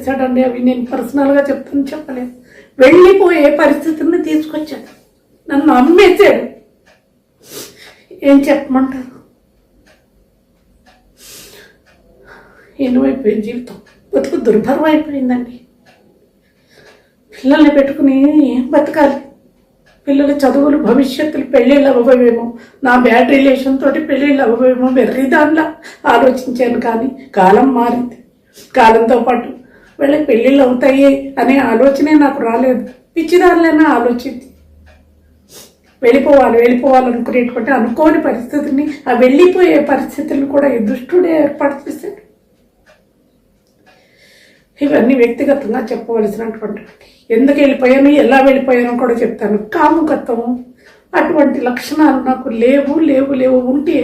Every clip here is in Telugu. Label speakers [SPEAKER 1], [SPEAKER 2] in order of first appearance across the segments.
[SPEAKER 1] చేశాడండి. అవి నేను పర్సనల్గా చెప్తాను, చెప్పలేదు. వెళ్ళిపోయే పరిస్థితిని తీసుకొచ్చాడు, నన్ను అమ్మేశాడు. ఏం చెప్పమంటారు? ఏనువైపోయింది జీవితం, బతుకు దుర్భరం అయిపోయిందండి. పిల్లల్ని పెట్టుకుని ఏం బతకాలి? పిల్లల చదువులు, భవిష్యత్తులు, పెళ్ళిళ్ళు అవ్వవేమో, నా బ్యాడ్ రిలేషన్ తోటి పెళ్ళిళ్ళు అవ్వవేమో వెర్రి దానిలా ఆలోచించాను. కానీ కాలం మారింది. కాలంతో పాటు వీళ్ళకి పెళ్ళిళ్ళు అవుతాయి అనే ఆలోచనే నాకు రాలేదు. పిచ్చిదారులైనా ఆలోచించి వెళ్ళిపోవాలనుకునేటువంటి అనుకోని పరిస్థితిని, ఆ వెళ్ళిపోయే పరిస్థితులను కూడా ఈ దుష్టుడే ఏర్పాటు చేశాడు. ఇవన్నీ వ్యక్తిగతంగా చెప్పవలసినటువంటి, ఎందుకు వెళ్ళిపోయాను, ఎలా వెళ్ళిపోయాను కూడా చెప్తాను. కాముకత్వం అటువంటి లక్షణాలు నాకు లేవు. ఉంటే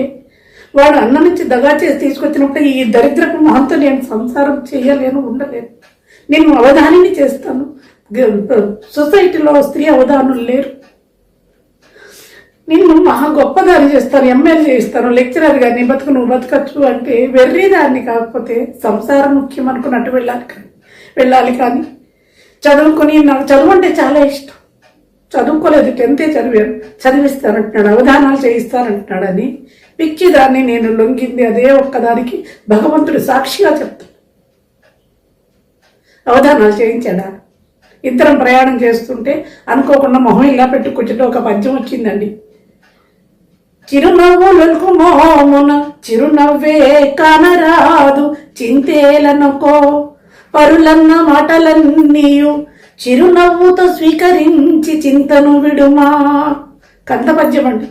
[SPEAKER 1] వాడు అన్న నుంచి దగా చేసి తీసుకొచ్చినప్పుడు ఈ దరిద్రపు మొహంతో నేను సంసారం చేయలేను, ఉండలేను. నేను అవధానిని చేస్తాను. సొసైటీలో స్త్రీ అవధానులు లేరు. నేను మహా గొప్పదాన్ని చేస్తాను, ఎమ్మెల్యే చేస్తాను, లెక్చరర్ గారిని, బతుకు నువ్వు బతకచ్చు అంటే వెర్రీదాన్ని. కాకపోతే సంసారం ముఖ్యం అనుకున్నట్టు వెళ్ళాలి కానీ చదువుకొని, నాకు చదువు అంటే చాలా ఇష్టం, చదువుకోలేదు, 10th చదివాను, చదివిస్తానంటున్నాడు, అవధానాలు చేయిస్తానంటున్నాడని పిచ్చిదాన్ని నేను లొంగింది అదే ఒక్కదానికి భగవంతుడు సాక్షిగా చెప్తాడు. అవధానాలు చేయించాడా? ఇద్దరం ప్రయాణం చేస్తుంటే అనుకోకుండా మొహం ఇలా పెట్టి కూర్చుంటే ఒక పద్యం వచ్చిందండి. చిరునవ్వులకు మోమున చిరునవ్వే కానరాదు, చింతేలనుకో పరులన్న మాటలన్నీయు చిరునవ్వుతో స్వీకరించి చింతను విడుమా. కంద పద్యం అండి.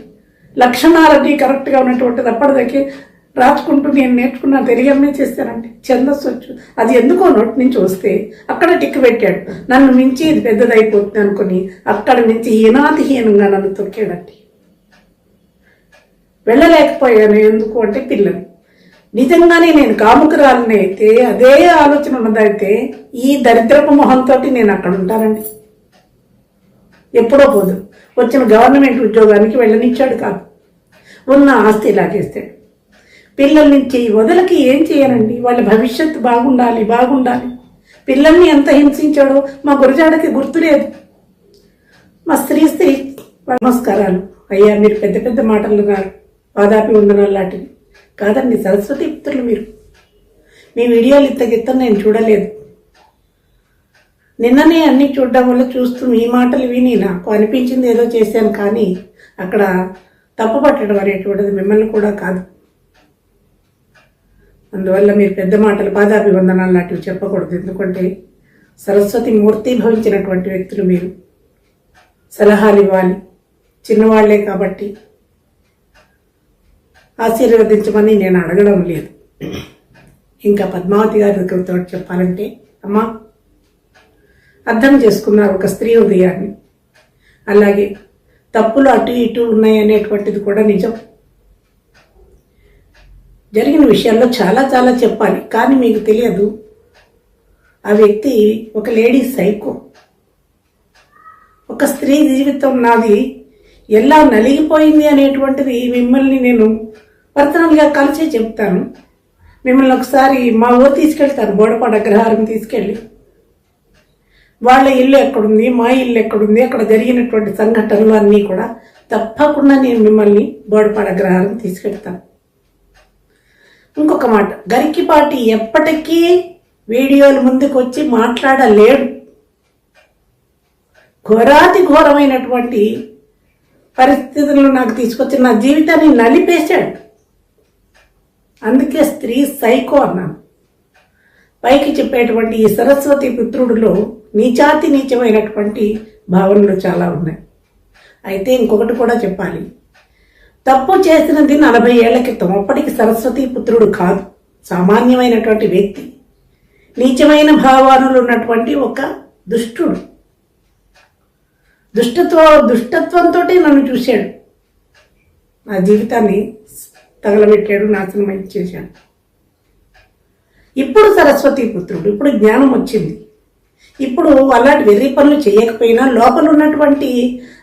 [SPEAKER 1] లక్షణాలన్నీ కరెక్ట్గా ఉన్నటువంటిది. అప్పటిదాకే రాసుకుంటూ నేను నేర్చుకున్నా, తెలుగు చేస్తానండి, ఛందస్సు వచ్చు. అది ఎందుకో నోటి నుంచి వస్తే అక్కడ టిక్కు పెట్టాడు. నన్ను మించి ఇది పెద్దదైపోతుంది అనుకుని అక్కడ మించి హీనాతిహీనంగా నన్ను తొక్కాడండి. వెళ్ళలేకపోయాను. ఎందుకు అంటే పిల్లలు. నిజంగానే నేను కాముకురాలని అయితే, అదే ఆలోచన ఉన్నదైతే ఈ దరిద్రపు మొహంతో నేను అక్కడ ఉంటానండి. ఎప్పుడో పోదు. వచ్చిన గవర్నమెంట్ ఉద్యోగానికి వెళ్ళనిచ్చాడు కాదు, ఉన్న ఆస్తి లాగేస్తాడు. పిల్లల నుంచి వదలకి ఏం చేయనండి, వాళ్ళ భవిష్యత్తు బాగుండాలి. పిల్లల్ని ఎంత హింసించాడో మా గురజాడకి గుర్తులేదు. మా స్త్రీ నమస్కారాలు అయ్యా, మీరు పెద్ద పెద్ద మాటలు గారు, పాదాపి వందనాలు లాంటివి కాదండి. సరస్వతి పుత్రులు మీరు. మీ వీడియోలు ఇత్తగిత్తం నేను చూడలేదు. నిన్ననే అన్నీ చూడడం వల్ల చూస్తూ మీ మాటలు విని నాకు అనిపించింది ఏదో చేశాను. కానీ అక్కడ తప్పు పట్టడం అనేటువంటిది మిమ్మల్ని కూడా కాదు. అందువల్ల మీరు పెద్ద మాటలు, పాదాపి వందనాలు లాంటివి చెప్పకూడదు. ఎందుకంటే సరస్వతి మూర్తి భవించినటువంటి వ్యక్తులు మీరు. సలహాలు ఇవ్వాలి, చిన్నవాళ్లే కాబట్టి ఆశీర్వదించమని నేను అడగడం లేదు. ఇంకా పద్మావతి గారి దగ్గరతో చెప్పాలంటే, అమ్మా అర్థం చేసుకున్నారు ఒక స్త్రీ హృదయాన్ని. అలాగే తప్పులు అటు ఇటు ఉన్నాయనేటువంటిది కూడా నిజం. జరిగిన విషయాల్లో చాలా చాలా చెప్పాలి, కానీ మీకు తెలియదు. ఆ వ్యక్తి ఒక లేడీ సైకో. ఒక స్త్రీ జీవితం నాది ఎలా నలిగిపోయింది అనేటువంటిది మిమ్మల్ని నేను పర్సనల్గా కలిసే చెప్తాను. మిమ్మల్ని ఒకసారి మా ఊరు తీసుకెళ్తాను, బోడపాడు అగ్రహారం తీసుకెళ్ళి వాళ్ళ ఇల్లు ఎక్కడుంది, మా ఇల్లు ఎక్కడుంది, అక్కడ జరిగినటువంటి సంఘటనలు అన్నీ కూడా తప్పకుండా నేను మిమ్మల్ని బోడపాడు అగ్రహారం తీసుకెళ్తాను. ఇంకొక మాట, గరికిపాటి ఎప్పటికీ వీడియోల ముందుకు వచ్చి మాట్లాడలేడు. ఘోరాతి ఘోరమైనటువంటి పరిస్థితులను నాకు తీసుకొచ్చి నా జీవితాన్ని నలిపేశాడు. అందుకే స్త్రీ సైకో అన్నాను. పైకి చెప్పేటువంటి ఈ సరస్వతి పుత్రుడిలో నీచాతి నీచమైనటువంటి భావనలు చాలా ఉన్నాయి. అయితే ఇంకొకటి కూడా చెప్పాలి. తప్పు చేసినది 40 ఏళ్ల క్రితం. అప్పటికి సరస్వతి పుత్రుడు కాదు, సామాన్యమైనటువంటి వ్యక్తి, నీచమైన భావాలు ఉన్నటువంటి ఒక దుష్టుడు. దుష్టత్వంతో నన్ను చూశాడు, నా జీవితాన్ని తగలబెట్టాడు, నాశనం చేశాడు. ఇప్పుడు సరస్వతి పుత్రుడు, ఇప్పుడు జ్ఞానం వచ్చింది. ఇప్పుడు అలాంటి వెర్రి పనులు చేయకపోయినా లోపల ఉన్నటువంటి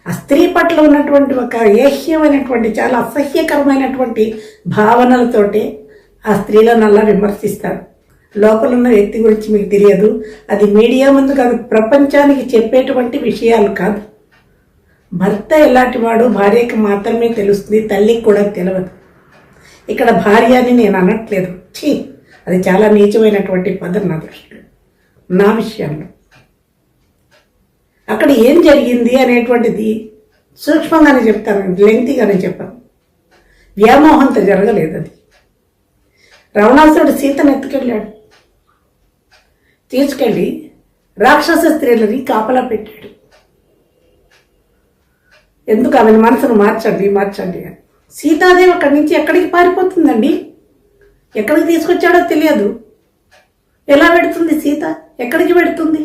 [SPEAKER 1] ఆ స్త్రీ పట్ల ఉన్నటువంటి ఒక ఏహ్యమైనటువంటి, చాలా అసహ్యకరమైనటువంటి భావనలతోటే ఆ స్త్రీలను అలా విమర్శిస్తాడు. లోపల ఉన్న వ్యక్తి గురించి మీకు తెలియదు. అది మీడియా ముందు కాదు, ప్రపంచానికి చెప్పేటువంటి విషయాలు కాదు. భర్త ఎలాంటి వాడు భార్యకి మాత్రమే తెలుస్తుంది, తల్లికి కూడా తెలియదు. ఇక్కడ భార్య అని నేను అనట్లేదు, అది చాలా నీచమైనటువంటి పదం నా దృష్టిలో, నా విషయంలో. అక్కడ ఏం జరిగింది అనేటువంటిది సూక్ష్మంగానే చెప్తాను, లెంగ్తీగానే చెప్పాను. వ్యామోహంతో జరగలేదు అది. రావణాసురుడు సీతను ఎత్తుకెళ్ళాడు, తీసుకెళ్ళి రాక్షస స్త్రీలని కాపలా పెట్టాడు. ఎందుకు ఆమెను మనసును మార్చండి మార్చండి అని. సీతాదేవి అక్కడి నుంచి ఎక్కడికి పారిపోతుందండి? ఎక్కడికి తీసుకొచ్చాడో తెలియదు. ఎలా పెడుతుంది సీత? ఎక్కడికి పెడుతుంది?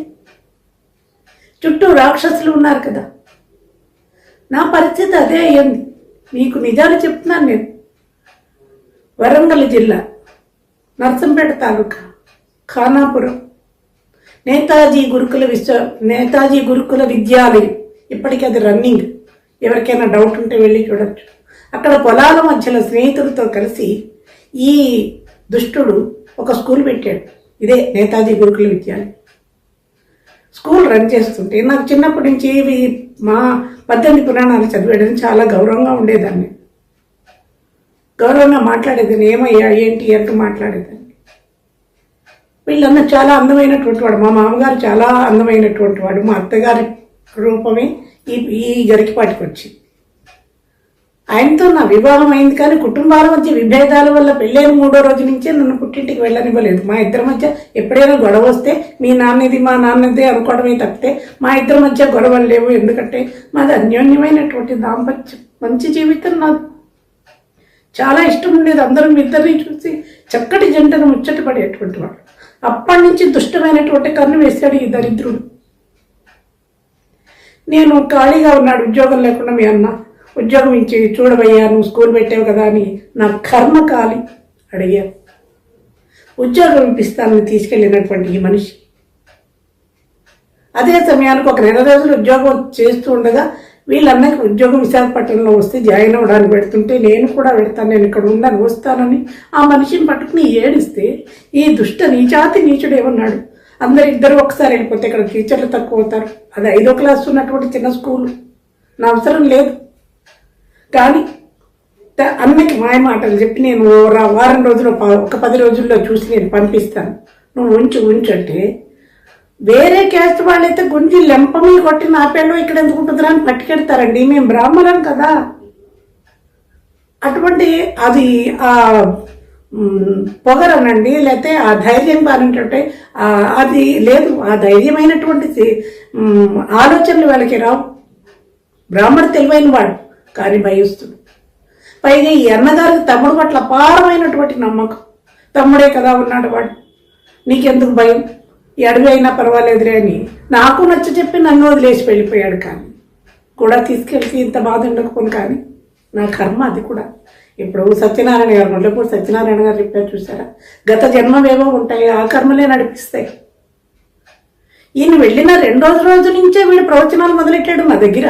[SPEAKER 1] చుట్టూ రాక్షసులు ఉన్నారు కదా. నా పరిస్థితి అదే అయ్యింది. మీకు నిజాలు చెప్తున్నాను నేను. వరంగల్ జిల్లా నర్సంపేట తాలూకా ఖానాపురం నేతాజీ గురుకుల విద్యాలయం, ఇప్పటికీ అది రన్నింగ్. ఎవరికైనా డౌట్ ఉంటే వెళ్ళి చూడొచ్చు. అక్కడ పొలాల మధ్యలో స్నేహితులతో కలిసి ఈ దుష్టుడు ఒక స్కూల్ పెట్టాడు. ఇదే నేతాజీ గురుకుల విద్యాలయం. స్కూల్ రన్ చేస్తుంటే నాకు చిన్నప్పటి నుంచి ఇవి మా 18 పురాణాలు చదివేయడం చాలా గౌరవంగా ఉండేదాన్ని. గౌరవంగా మాట్లాడేదాన్ని. ఏమయ్యా ఏంటి అంటూ మాట్లాడేదాన్ని. వీళ్ళన్నా చాలా అందమైనటువంటి వాడు. మా మామగారు చాలా అందమైనటువంటి వాడు. మా అత్తగారి రూపమే ఈ గరికిపాటికి వచ్చింది. ఆయనతో నా వివాహం అయింది, కానీ కుటుంబాల మధ్య విభేదాల వల్ల పెళ్ళైన 3వ రోజు నుంచే నన్ను పుట్టింటికి వెళ్ళనివ్వలేదు. మా ఇద్దరి మధ్య ఎప్పుడైనా గొడవ వస్తే మీ నాన్నది మా నాన్నదే అనుకోవడమే తప్పితే మా ఇద్దరి మధ్య గొడవలు లేవు. ఎందుకంటే మాది అన్యోన్యమైనటువంటి దాంపత్యం, మంచి జీవితం. నాకు చాలా ఇష్టం ఉండేది. అందరూ ఇద్దరిని చూసి చక్కటి జంటను ముచ్చట పడేటువంటి వాడు. అప్పటి నుంచి దుష్టమైనటువంటి కన్ను వేశాడు ఈ దరిద్రుడు. నేను ఖాళీగా ఉన్నాడు, ఉద్యోగం లేకుండా మీ అన్న ఉద్యోగం ఇచ్చి చూడబోయా, నువ్వు స్కూల్ పెట్టావు కదా అని నా కర్మ కాలి అడిగాను. ఉద్యోగం ఇప్పిస్తానని తీసుకెళ్ళినటువంటి ఈ మనిషి అదే సమయానికి ఒక 2 రోజులు ఉద్యోగం చేస్తూ ఉండగా వీళ్ళన్నకి ఉద్యోగం విశాఖపట్నంలో వస్తే జాయిన్ అవ్వడానికి పెడుతుంటే నేను కూడా పెడతాను, నేను ఇక్కడ ఉండను, వస్తానని ఆ మనిషిని పట్టుకుని ఏడిస్తే ఈ దుష్ట నీచాతి నీచుడు ఏమన్నాడు, ఇద్దరు ఒకసారి వెళ్ళిపోతే ఇక్కడ టీచర్లు తక్కువ అవుతారు, అది 5వ క్లాస్ ఉన్నటువంటి చిన్న స్కూలు, నా అవసరం లేదు. కానీ అన్నకి మాయ మాటలు చెప్పి నేను వారం రోజులు ఒక 10 రోజుల్లో చూసి నేను పంపిస్తాను, నువ్వు ఉంచు అంటే వేరే క్యాస్ట్ వాళ్ళైతే గుంజి లెంపమి కొట్టి నా పేళ్ళు ఇక్కడ ఎందుకు ఉంటుందిరా అని పట్టుకెడతారండి. మేము బ్రాహ్మణం కదా. అటువంటి అది ఆ పొగరనండి, లేకపోతే ఆ ధైర్యం కానింటే అది లేదు. ఆ ధైర్యమైనటువంటి ఆలోచనలు వాళ్ళకి రావు. బ్రాహ్మణ తెలివైన వాడు కానీ భయస్తుడు. పైగా ఈ అన్నగారికి తమ్ముడు పట్ల అపారమైనటువంటి నమ్మకం. తమ్ముడే కదా ఉన్నాడు వాడు, నీకెందుకు భయం, ఈ అడవి అయినా పర్వాలేదులే అని నాకు నచ్చ చెప్పి నన్ను వదిలేసి వెళ్ళిపోయాడు. కానీ కూడా తీసుకెళ్తే ఇంత బాధ ఉండకపోను. కానీ నా కర్మ అది కూడా. ఇప్పుడు సత్యనారాయణ గారు, మొదలపూడి సత్యనారాయణ గారు చెప్పారు చూసారా, గత జన్మవేవో ఉంటాయి, ఆ కర్మలే నడిపిస్తాయి. ఈయన వెళ్ళిన 2వ రోజు నుంచే వీడు ప్రవచనాలు మొదలెట్టాడు నా దగ్గర.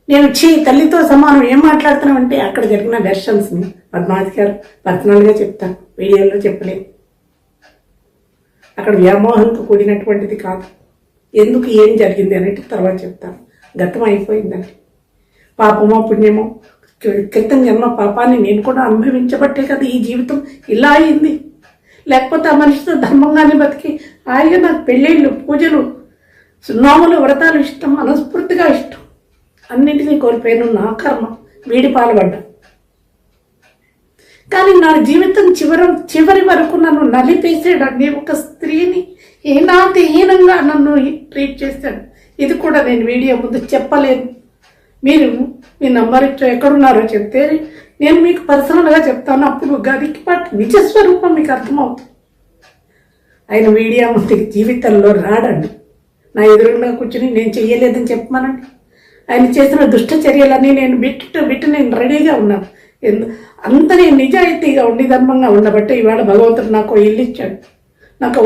[SPEAKER 1] నేను తల్లితో సమానం ఏం మాట్లాడుతున్నామంటే అక్కడ జరిగిన వెర్షన్స్ని పద్మావతి గారు పర్సనల్గా చెప్తాను, వీడియోలో చెప్పలేదు. అక్కడ వ్యామోహంతో కూడినటువంటిది కాదు. ఎందుకు ఏం జరిగింది అనేది తర్వాత చెప్తాను. గతం అయిపోయిందండి. పాపమో పుణ్యమో, క్రితం జన్మ పాపాన్ని నేను కూడా అనుభవించబట్టే కదా ఈ జీవితం ఇలా అయింది. లేకపోతే ఆ మనిషితో ధర్మంగానే బతికి హాయిగా నాకు పెళ్ళిళ్ళు, పూజలు, నోములు, వ్రతాలు ఇష్టం, మనస్ఫూర్తిగా ఇష్టం. అన్నింటినీ కోల్పోయాను. నా కర్మ, వీడి పాల్పడ్డా. కానీ నా జీవితం చివరి వరకు నన్ను నలిపేసాడు. ఒక స్త్రీని హీనంగా నన్ను ట్రీట్ చేశాడు. ఇది కూడా నేను వీడియో ముందు చెప్పలేను. మీరు మీ నంబర్ ఎక్కడున్నారో చెప్తే నేను మీకు పర్సనల్గా చెప్తాను. అప్పుడు గరికిపాటి నిజస్వరూపం మీకు అర్థమవుతుంది. ఆయన వీడియో ముందు జీవితంలో రాడండి. నా ఎదురుగా కూర్చుని నేను చెయ్యలేదని చెప్పమనండి. ఆయన చేసిన దుష్ట చర్యలన్నీ నేను బిట్టు నేను రెడీగా ఉన్నాను. అంత నేను నిజాయితీగా ఉండి ధర్మంగా ఉండబట్టే ఇవాళ భగవంతుడు నాకు ఇల్లు ఇచ్చాడు. నాకు